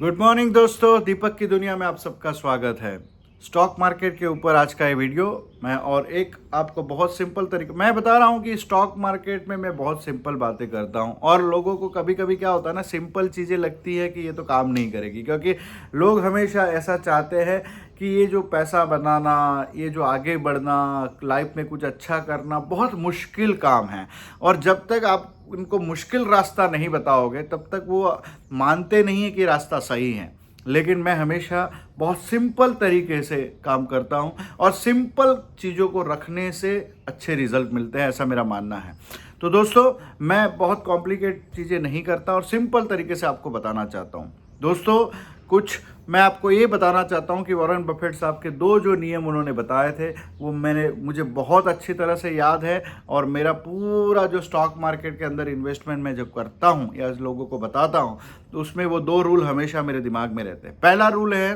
Good morning दोस्तों, दीपक की दुनिया में आप सबका स्वागत है। स्टॉक मार्केट के ऊपर आज का ये वीडियो मैं और एक आपको बहुत सिंपल तरीके मैं बता रहा हूँ कि स्टॉक मार्केट में मैं बहुत सिंपल बातें करता हूँ और लोगों को कभी कभी क्या होता है ना, सिंपल चीज़ें लगती है कि ये तो काम नहीं करेगी, क्योंकि लोग हमेशा ऐसा चाहते हैं कि ये जो पैसा बनाना, ये जो आगे बढ़ना, लाइफ में कुछ अच्छा करना बहुत मुश्किल काम है। और जब तक आप उनको मुश्किल रास्ता नहीं बताओगे तब तक वो मानते नहीं है कि रास्ता सही है। लेकिन मैं हमेशा बहुत सिंपल तरीके से काम करता हूँ और सिंपल चीज़ों को रखने से अच्छे रिजल्ट मिलते हैं, ऐसा मेरा मानना है। तो दोस्तों, मैं बहुत कॉम्प्लिकेट चीज़ें नहीं करता और सिंपल तरीके से आपको बताना चाहता हूँ। दोस्तों, कुछ मैं आपको ये बताना चाहता हूँ कि वॉरेन बफेट साहब के दो जो नियम उन्होंने बताए थे वो मुझे बहुत अच्छी तरह से याद है। और मेरा पूरा जो स्टॉक मार्केट के अंदर इन्वेस्टमेंट मैं जब करता हूँ या लोगों को बताता हूँ तो उसमें वो दो रूल हमेशा मेरे दिमाग में रहते हैं। पहला रूल है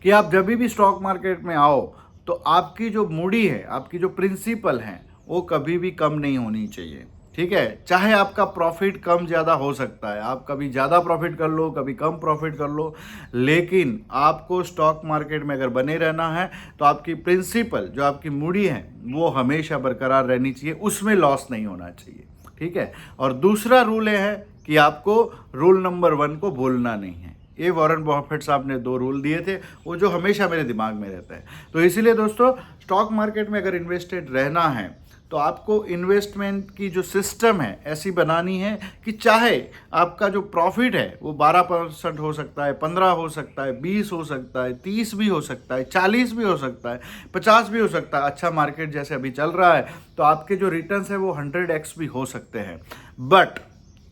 कि आप जब भी स्टॉक मार्केट में आओ तो आपकी जो मूडी है, आपकी जो प्रिंसिपल है, वो कभी भी कम नहीं होनी चाहिए। ठीक है, चाहे आपका प्रॉफिट कम ज़्यादा हो सकता है, आप कभी ज़्यादा प्रॉफिट कर लो, कभी कम प्रॉफिट कर लो, लेकिन आपको स्टॉक मार्केट में अगर बने रहना है तो आपकी प्रिंसिपल जो आपकी मूडी है वो हमेशा बरकरार रहनी चाहिए, उसमें लॉस नहीं होना चाहिए। ठीक है, और दूसरा रूल है कि आपको रूल नंबर 1 को भूलना नहीं है। ये वॉरेन बफेट साहब ने दो रूल दिए थे, वो जो हमेशा मेरे दिमाग में रहता है। तो इसीलिए दोस्तों, स्टॉक मार्केट में अगर इन्वेस्टेड रहना है तो आपको इन्वेस्टमेंट की जो सिस्टम है ऐसी बनानी है कि चाहे आपका जो प्रॉफिट है वो 12% हो सकता है, 15 हो सकता है, 20 हो सकता है, 30 भी हो सकता है, 40 भी हो सकता है, 50 भी हो सकता है। अच्छा मार्केट जैसे अभी चल रहा है तो आपके जो रिटर्न्स है वो 100x भी हो सकते हैं। बट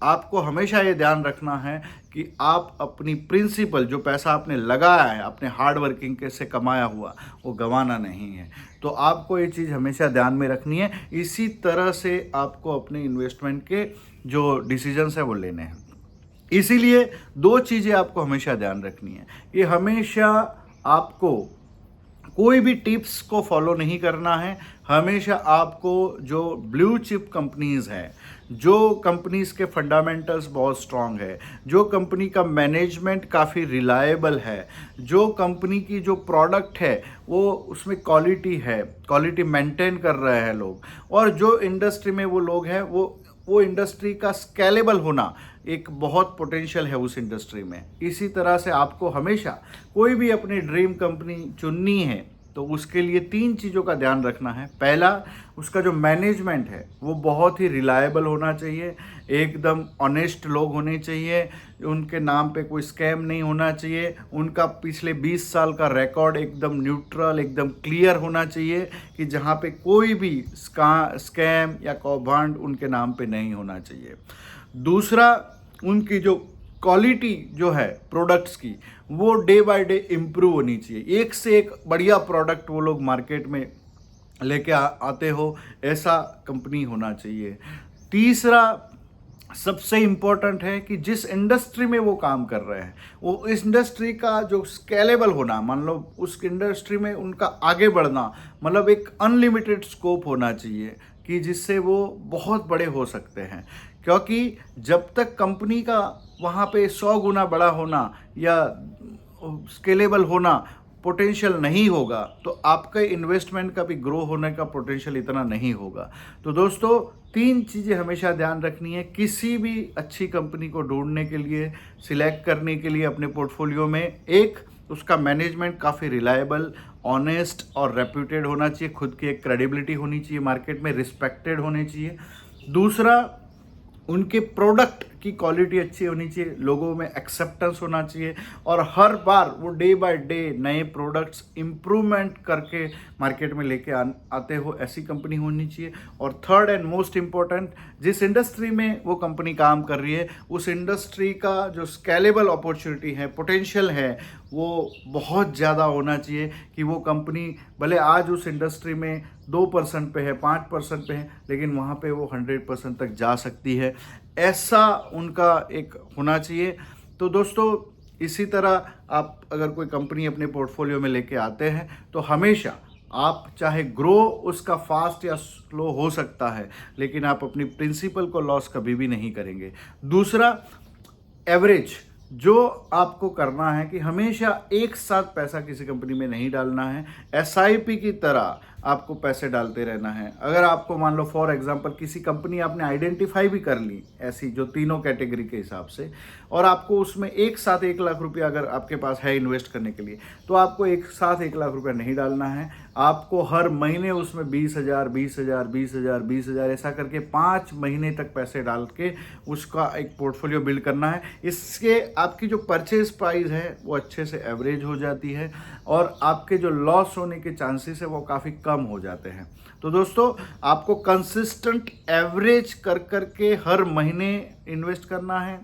आपको हमेशा ये ध्यान रखना है कि आप अपनी प्रिंसिपल, जो पैसा आपने लगाया है, अपने हार्ड वर्किंग के से कमाया हुआ, वो गंवाना नहीं है। तो आपको ये चीज़ हमेशा ध्यान में रखनी है। इसी तरह से आपको अपने इन्वेस्टमेंट के जो डिसीजंस है वो लेने हैं। इसीलिए दो चीज़ें आपको हमेशा ध्यान रखनी है कि हमेशा आपको कोई भी टिप्स को फॉलो नहीं करना है। हमेशा आपको जो ब्लू चिप कंपनीज हैं, जो कंपनीज के फंडामेंटल्स बहुत स्ट्रांग है, जो कंपनी का मैनेजमेंट काफ़ी रिलायबल है, जो कंपनी की जो प्रोडक्ट है वो उसमें क्वालिटी है, क्वालिटी मेंटेन कर रहे हैं लोग, और जो इंडस्ट्री में वो लोग हैं वो इंडस्ट्री का स्केलेबल होना, एक बहुत पोटेंशियल है उस इंडस्ट्री में। इसी तरह से आपको हमेशा कोई भी अपनी ड्रीम कंपनी चुननी है तो उसके लिए 3 चीज़ों का ध्यान रखना है। पहला, उसका जो मैनेजमेंट है वो बहुत ही रिलायबल होना चाहिए, एकदम ऑनेस्ट लोग होने चाहिए, उनके नाम पे कोई स्कैम नहीं होना चाहिए, उनका पिछले 20 साल का रिकॉर्ड एकदम न्यूट्रल, एकदम क्लियर होना चाहिए कि जहाँ पे कोई भी स्कैम या कौभांड उनके नाम पे नहीं होना चाहिए। दूसरा, उनकी जो क्वालिटी जो है प्रोडक्ट्स की वो डे बाय डे इम्प्रूव होनी चाहिए, एक से एक बढ़िया प्रोडक्ट वो लोग मार्केट में लेके आते हो, ऐसा कंपनी होना चाहिए। तीसरा, सबसे इम्पोर्टेंट है कि जिस इंडस्ट्री में वो काम कर रहे हैं वो इस इंडस्ट्री का जो स्केलेबल होना, मान लो उस इंडस्ट्री में उनका आगे बढ़ना, मतलब एक अनलिमिटेड स्कोप होना चाहिए कि जिससे वो बहुत बड़े हो सकते हैं। क्योंकि जब तक कंपनी का वहाँ पे 100 गुना बड़ा होना या स्केलेबल होना पोटेंशियल नहीं होगा तो आपके इन्वेस्टमेंट का भी ग्रो होने का पोटेंशियल इतना नहीं होगा। तो दोस्तों, 3 चीज़ें हमेशा ध्यान रखनी है किसी भी अच्छी कंपनी को ढूंढने के लिए, सिलेक्ट करने के लिए अपने पोर्टफोलियो में। एक, उसका मैनेजमेंट काफ़ी रिलायबल, ऑनेस्ट और रेप्यूटेड होना चाहिए, खुद की एक क्रेडिबिलिटी होनी चाहिए, मार्केट में रिस्पेक्टेड होने चाहिए। दूसरा, उनके प्रोडक्ट की क्वालिटी अच्छी होनी चाहिए, लोगों में एक्सेप्टेंस होना चाहिए, और हर बार वो डे बाय डे नए प्रोडक्ट्स इम्प्रूवमेंट करके मार्केट में लेके आते हो, ऐसी कंपनी होनी चाहिए। और थर्ड एंड मोस्ट इम्पॉर्टेंट, जिस इंडस्ट्री में वो कंपनी काम कर रही है उस इंडस्ट्री का जो स्केलेबल अपॉर्चुनिटी है, पोटेंशियल है, वो बहुत ज़्यादा होना चाहिए कि वो कंपनी भले आज उस इंडस्ट्री में 2% पे है, 5% पे है, लेकिन वहाँ पे वो 100% तक जा सकती है, ऐसा उनका एक होना चाहिए। तो दोस्तों, इसी तरह आप अगर कोई कंपनी अपने पोर्टफोलियो में लेके आते हैं तो हमेशा आप चाहे ग्रो उसका फास्ट या स्लो हो सकता है, लेकिन आप अपनी प्रिंसिपल को लॉस कभी भी नहीं करेंगे। दूसरा, एवरेज, जो आपको करना है कि हमेशा एक साथ पैसा किसी कंपनी में नहीं डालना है, एसआईपी की तरह आपको पैसे डालते रहना है। अगर आपको मान लो फॉर एग्जांपल किसी कंपनी आपने आइडेंटिफाई भी कर ली ऐसी जो तीनों कैटेगरी के हिसाब से, और आपको उसमें एक साथ 1 लाख रुपया अगर आपके पास है इन्वेस्ट करने के लिए, तो आपको एक साथ 1 लाख रुपया नहीं डालना है। आपको हर महीने उसमें 20,000 20,000 20,000 20,000 ऐसा करके 5 महीने तक पैसे डाल के उसका एक पोर्टफोलियो बिल्ड करना है। इसके आपकी जो परचेज प्राइस है वो अच्छे से एवरेज हो जाती है और आपके जो लॉस होने के चांसेस है वो काफ़ी कम हो जाते हैं। तो दोस्तों, आपको कंसिस्टेंट एवरेज कर करके हर महीने इन्वेस्ट करना है।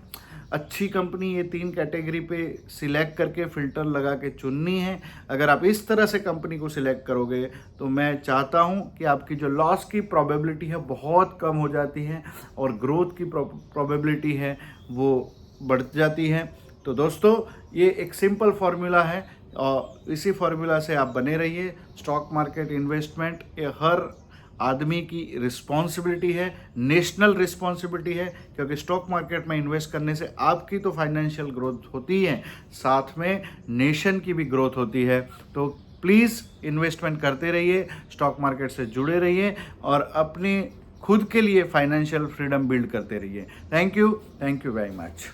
अच्छी कंपनी ये 3 कैटेगरी पे सिलेक्ट करके फ़िल्टर लगा के चुननी है। अगर आप इस तरह से कंपनी को सिलेक्ट करोगे तो मैं चाहता हूँ कि आपकी जो लॉस की प्रोबेबिलिटी है बहुत कम हो जाती है और ग्रोथ की प्रोबेबिलिटी है वो बढ़ जाती है। तो दोस्तों, ये एक सिंपल फार्मूला है और इसी फार्मूला से आप बने रहिए। स्टॉक मार्केट इन्वेस्टमेंट ये हर आदमी की रिस्पॉन्सिबिलिटी है, नेशनल रिस्पॉन्सिबिलिटी है, क्योंकि स्टॉक मार्केट में इन्वेस्ट करने से आपकी तो फाइनेंशियल ग्रोथ होती है, साथ में नेशन की भी ग्रोथ होती है। तो प्लीज़ इन्वेस्टमेंट करते रहिए, स्टॉक मार्केट से जुड़े रहिए और अपनी खुद के लिए फाइनेंशियल फ्रीडम बिल्ड करते रहिए। Thank you very much.